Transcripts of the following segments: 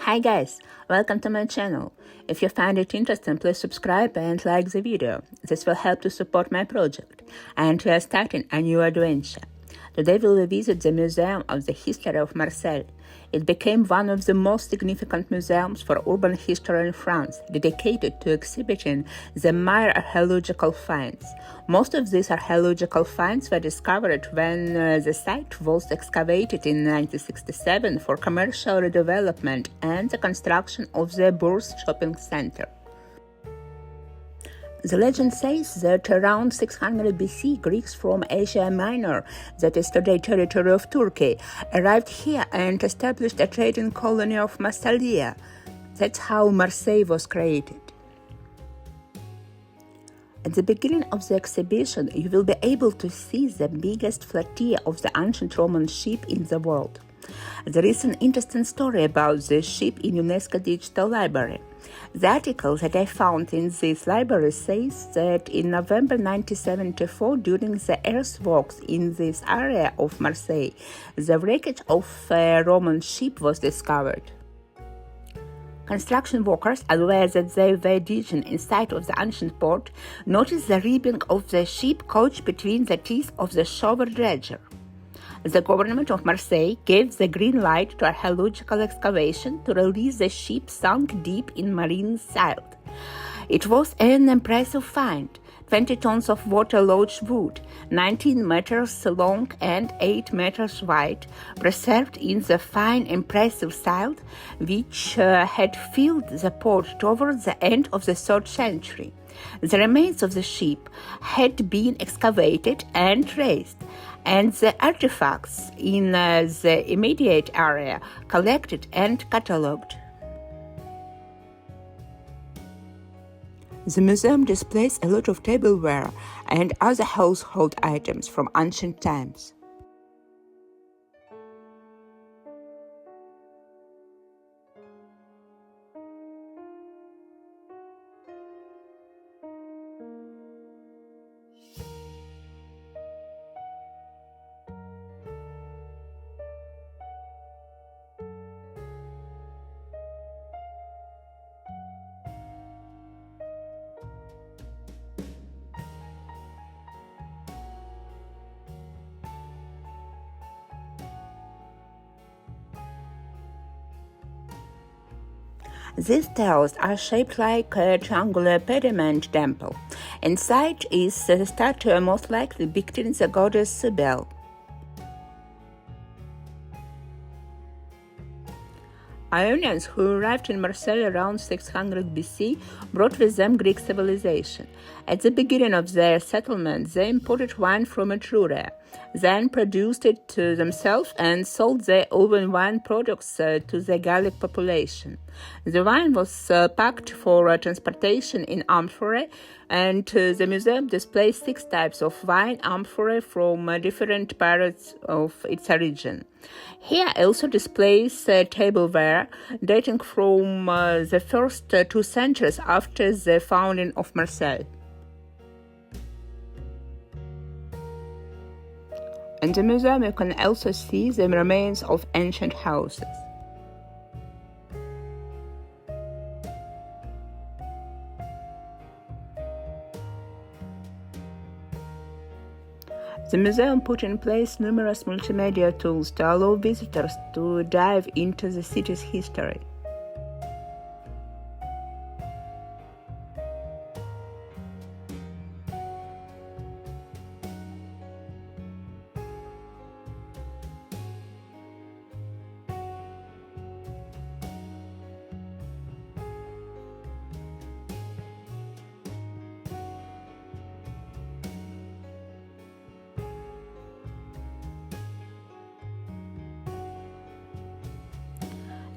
Hi guys, welcome to my channel. If you find it interesting, please subscribe and like the video. This will help to support my project. And we are starting a new adventure. Today we will visit the Museum of the History of Marseille. It became one of the most significant museums for urban history in France, dedicated to exhibiting the mere archaeological finds. Most of these archaeological finds were discovered when the site was excavated in 1967 for commercial redevelopment and the construction of the Bourse shopping center. The legend says that around 600 BC, Greeks from Asia Minor, that is today territory of Turkey, arrived here and established a trading colony of Massalia. That's how Marseille was created. At the beginning of the exhibition, you will be able to see the biggest flotilla of the ancient Roman ship in the world. There is an interesting story about this ship in UNESCO Digital Library. The article that I found in this library says that in November 1974, during the earthworks in this area of Marseille, the wreckage of a Roman ship was discovered. Construction workers, aware that they were digging inside of the ancient port, noticed the ribbing of the ship caught between the teeth of the shovel dredger. The government of Marseille gave the green light to archaeological excavation to release the ship sunk deep in marine silt. It was an impressive find: 20 tons of water-logged wood, 19 meters long and 8 meters wide, preserved in the fine, impressive silt which had filled the port towards the end of the 3rd century. The remains of the ship had been excavated and traced, and the artifacts in the immediate area collected and catalogued. The museum displays a lot of tableware and other household items from ancient times. These towers are shaped like a triangular pediment temple. Inside is a statue most likely depicting the goddess Cybele. Ionians, who arrived in Marseille around 600 BC, brought with them Greek civilization. At the beginning of their settlement, they imported wine from Etruria, then produced it themselves and sold their own wine products to the Gallic population. The wine was packed for transportation in amphorae, and the museum displays 6 types of wine amphorae from different periods of its origin. Here also displays tableware dating from the first 2 centuries after the founding of Marseille. In the museum you can also see the remains of ancient houses. The museum put in place numerous multimedia tools to allow visitors to dive into the city's history.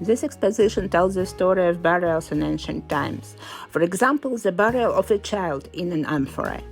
This exposition tells the story of burials in ancient times. For example, the burial of a child in an amphorae.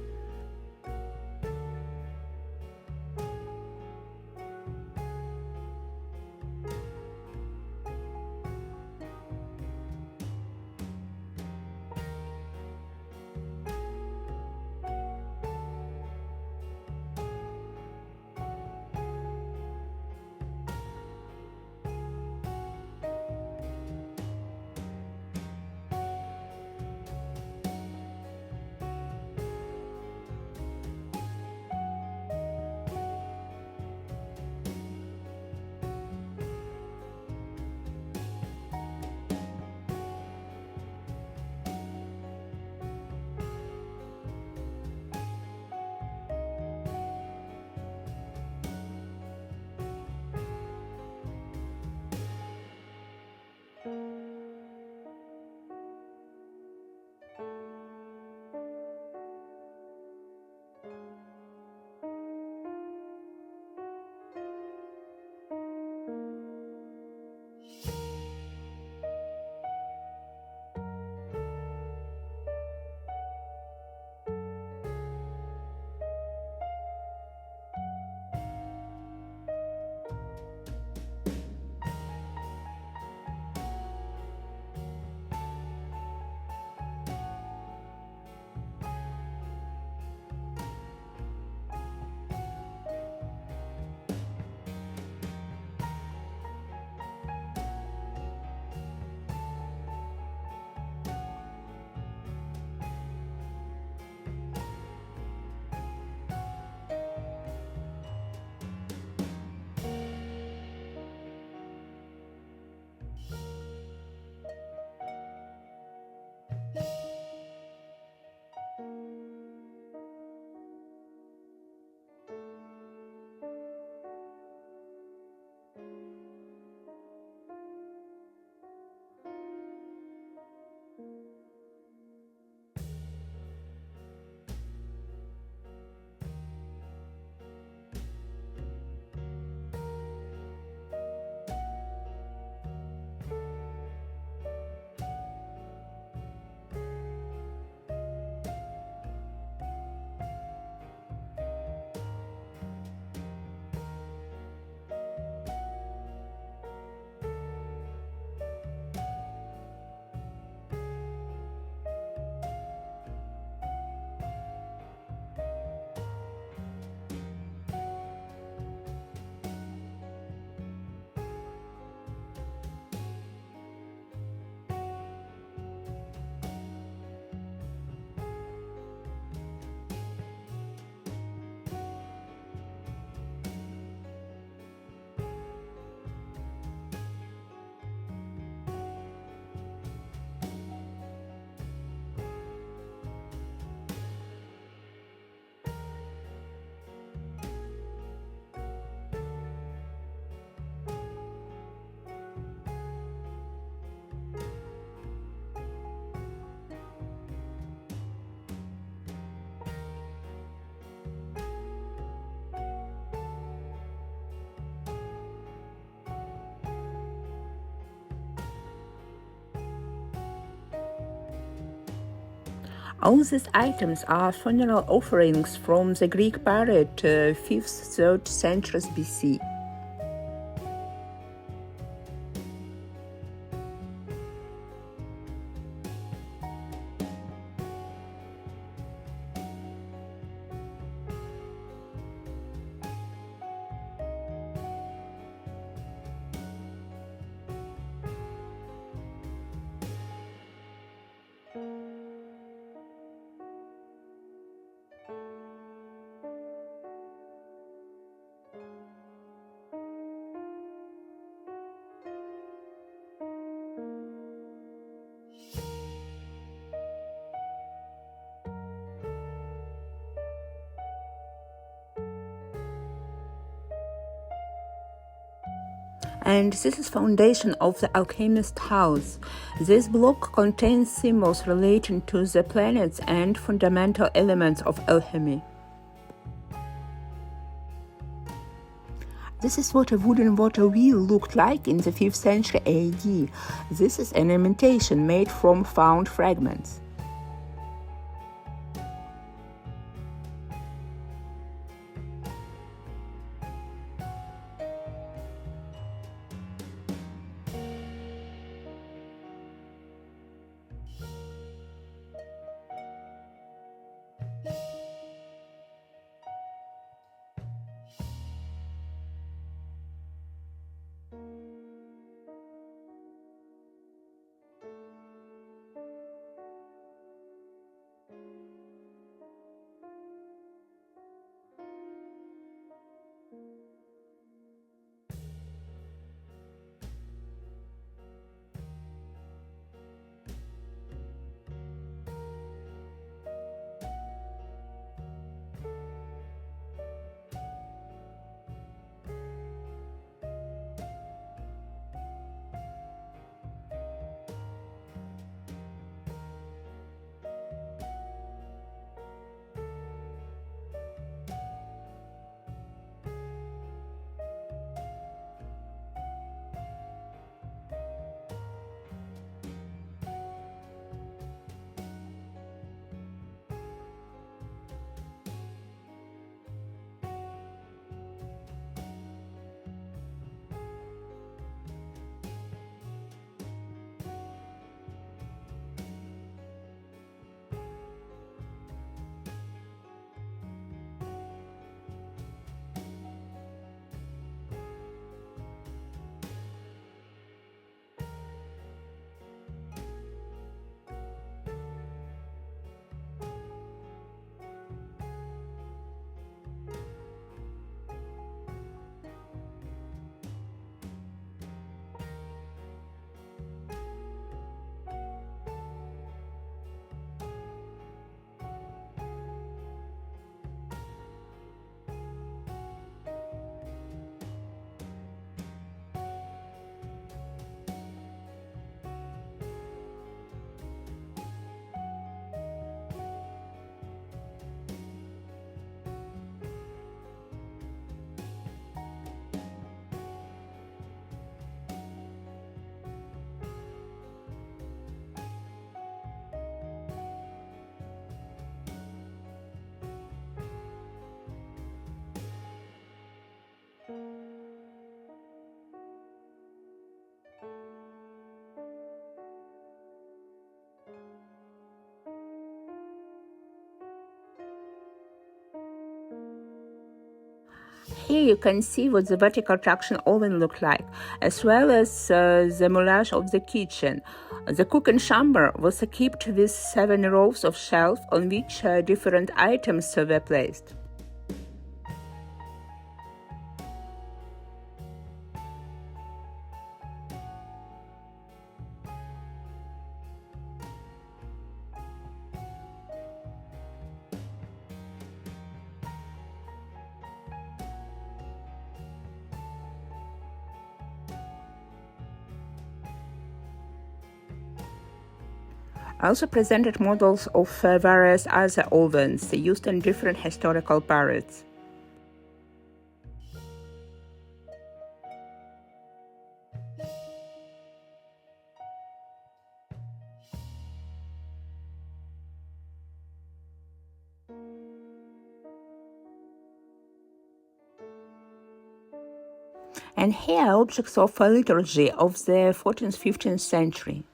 All these items are funeral offerings from the Greek period, 5th, 3rd centuries BC. And this is foundation of the alchemist house. This block contains symbols relating to the planets and fundamental elements of alchemy. This is what a wooden water wheel looked like in the 5th century AD. This is an imitation made from found fragments. Here you can see what the vertical traction oven looked like, as well as the moulage of the kitchen. The cooking chamber was equipped with 7 rows of shelves on which different items were placed. I also presented models of various other ovens used in different historical periods. And here are objects of liturgy of the 14th, 15th century.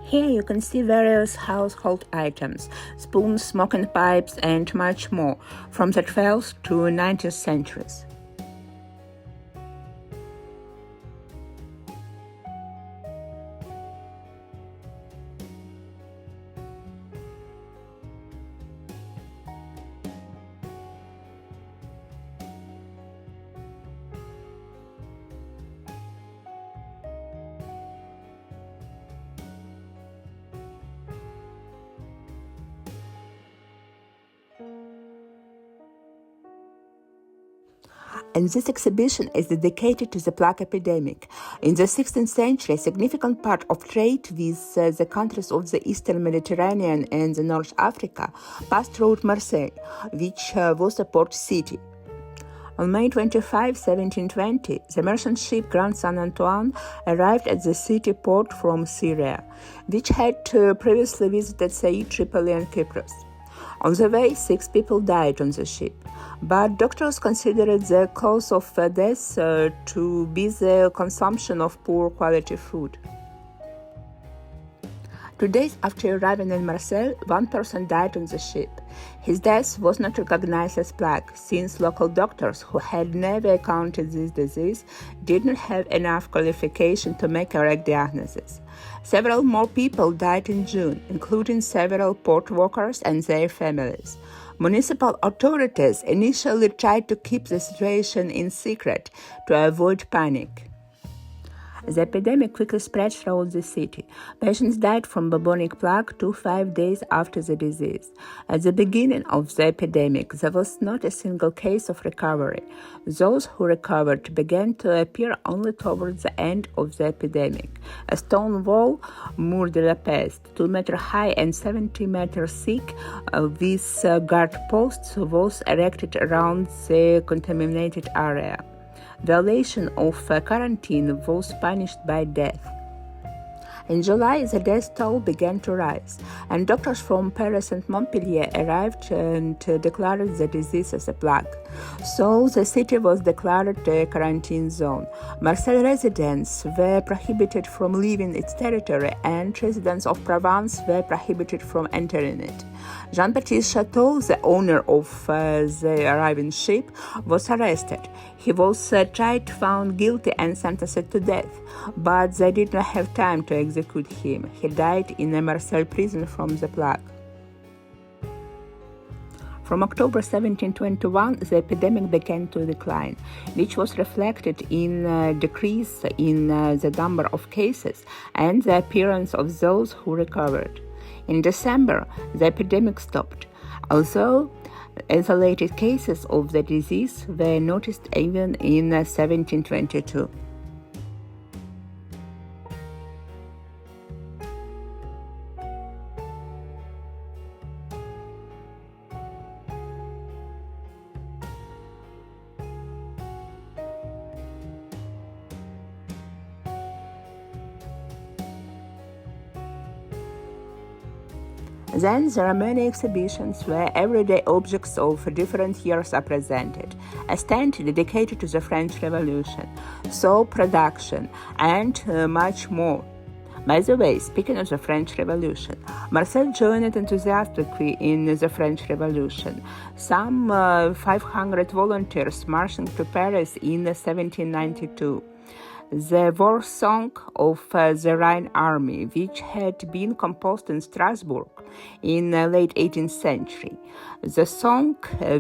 Here you can see various household items, spoons, smoking pipes, and much more from the 12th to 19th centuries. And this exhibition is dedicated to the plague epidemic. In the 16th century, a significant part of trade with the countries of the Eastern Mediterranean and the North Africa passed through Marseille, which was a port city. On May 25, 1720, the merchant ship Grand Saint Antoine arrived at the city port from Syria, which had previously visited Said, Tripoli, and Cyprus. On the way, 6 people died on the ship, but doctors considered the cause of death to be the consumption of poor quality food. 2 days after arriving in Marseille, 1 person died on the ship. His death was not recognized as plague, since local doctors who had never encountered this disease did not have enough qualification to make a correct diagnosis. Several more people died in June, including several port workers and their families. Municipal authorities initially tried to keep the situation in secret to avoid panic. The epidemic quickly spread throughout the city. Patients died from bubonic plague 2 to 5 days after the disease. At the beginning of the epidemic, there was not a single case of recovery. Those who recovered began to appear only towards the end of the epidemic. A stone wall, Mur de la Peste, 2 meters high and 70 meters thick, with guard posts, was erected around the contaminated area. Violation of quarantine was punished by death. In July, the death toll began to rise, and doctors from Paris and Montpellier arrived and declared the disease as a plague. So the city was declared a quarantine zone. Marseille residents were prohibited from leaving its territory, and residents of Provence were prohibited from entering it. Jean-Baptiste Chateau, the owner of the arriving ship, was arrested. He was tried, found guilty, and sentenced to death, but they did not have time to execute him. He died in a Marseille prison from the plague. From October 1721, the epidemic began to decline, which was reflected in a decrease in the number of cases and the appearance of those who recovered. In December, the epidemic stopped, although isolated cases of the disease were noticed even in 1722. Then there are many exhibitions where everyday objects of different years are presented, a stand dedicated to the French Revolution, soap production, and much more. By the way, speaking of the French Revolution, Marseille joined enthusiastically in the French Revolution. Some 500 volunteers marching to Paris in 1792. The war song of the Rhine Army, which had been composed in Strasbourg in the late 18th century. The song,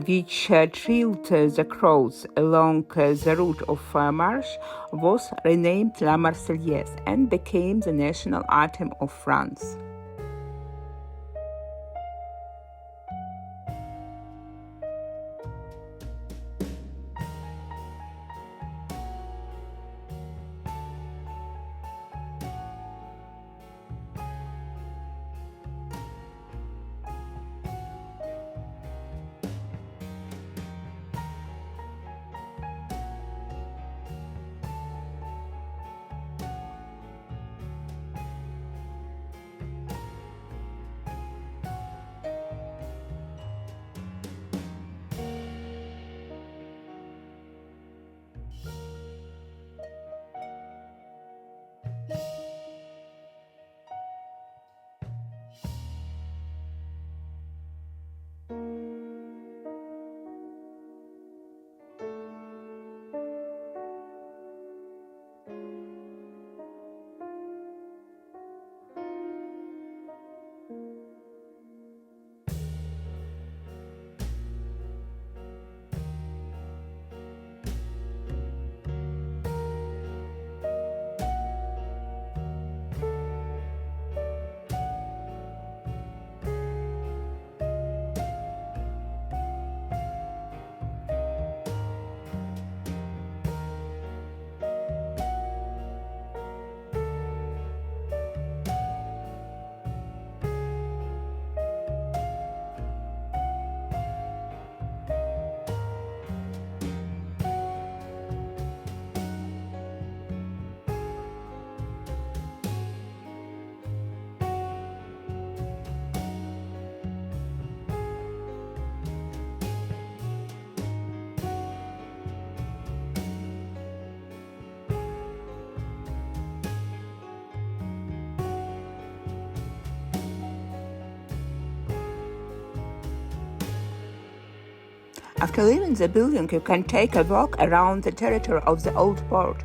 which thrilled the crowds along the route of march, was renamed La Marseillaise and became the national anthem of France. After leaving the building, you can take a walk around the territory of the old port.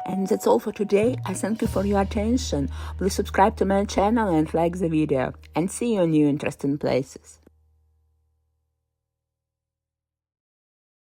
And that's all for today. I thank you for your attention. Please subscribe to my channel and like the video. And see you in new interesting places.